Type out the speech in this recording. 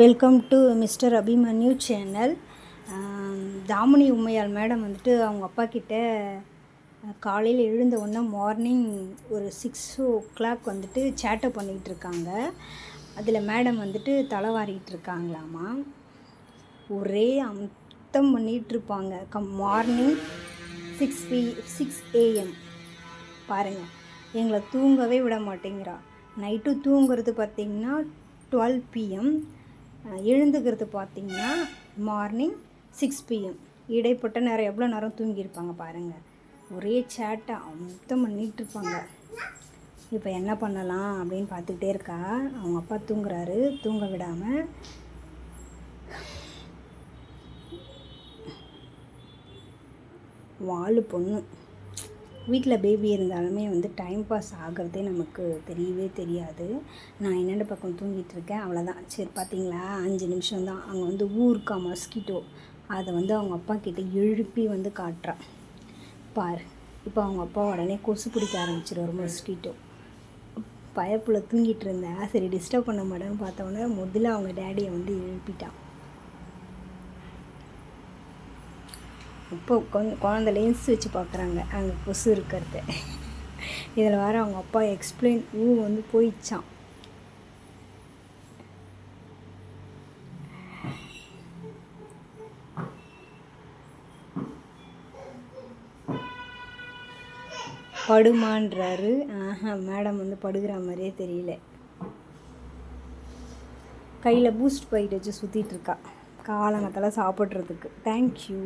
Welcome to mister Abhimanyu channel. Damini Umaiyal madam வந்துட்டு அவங்க அப்பா கிட்ட காலையில் எழுந்த உடனே மார்னிங் ஒரு 6 o'clock வந்துட்டு சேட்டை பண்ணிகிட்டு இருக்காங்க. அதில் மேடம் வந்துட்டு தலைவாரிகிட்டு இருக்காங்களாமா. ஒரே அமுத்தம் பண்ணிகிட்ருப்பாங்க. மார்னிங் 6 AM பாருங்கள், எங்களை தூங்கவே விட மாட்டேங்கிறா. நைட்டு தூங்குறது பார்த்திங்கன்னா 12 PM, எழுந்துக்கிறது பார்த்திங்கன்னா மார்னிங் 6 PM. இடைப்பட்ட நேரம் எவ்வளோ நேரம் தூங்கியிருப்பாங்க பாருங்கள். ஒரே சேட்டை அமுத்தம் பண்ணிகிட்ருப்பாங்க. இப்போ என்ன பண்ணலாம் அப்படின்னு பார்த்துக்கிட்டே இருக்கா. அவங்க அப்பா தூங்குறாரு, தூங்க விடாமல் வாலு பொண்ணு. வீட்டில் பேபி இருந்தாலுமே டைம் பாஸ் ஆகிறதே நமக்கு தெரியவே தெரியாது. நான் என்னென்ன பக்கம் தூங்கிட்டுருக்கேன், அவ்வளோதான். சரி பார்த்தீங்களா, 5 நிமிஷம் தான். அங்கே ஊருக்கா மஸ்கிட்டோ, அதை அவங்க அப்பா கிட்ட எழுப்பி காட்டுறா பாரு. இப்போ அவங்க அப்பா உடனே கொசு பிடிக்க ஆரம்பிச்சிருவார். மஸ்கிட்டோ பயப்புல தூங்கிட்டு இருந்தேன், சரி டிஸ்டர்ப் பண்ண மாட்டேன்னு பார்த்தோன்னே முதல்ல அவங்க டேடியை எழுப்பிட்டான். இப்போ குழந்தை லென்ஸ் வச்சு பார்க்குறாங்க அங்கே கொசு இருக்கிறத. இதில் வேறு அவங்க அப்பா எக்ஸ்பிளைன் போயிடுச்சான். படுமான்றாரு. மேடம் படுகிற மாதிரியே தெரியல. கையில் பூஸ்ட் பைட் வச்சு சுற்றிட்டுருக்கா காலங்கத்தில் சாப்பிட்றதுக்கு. தேங்க்யூ.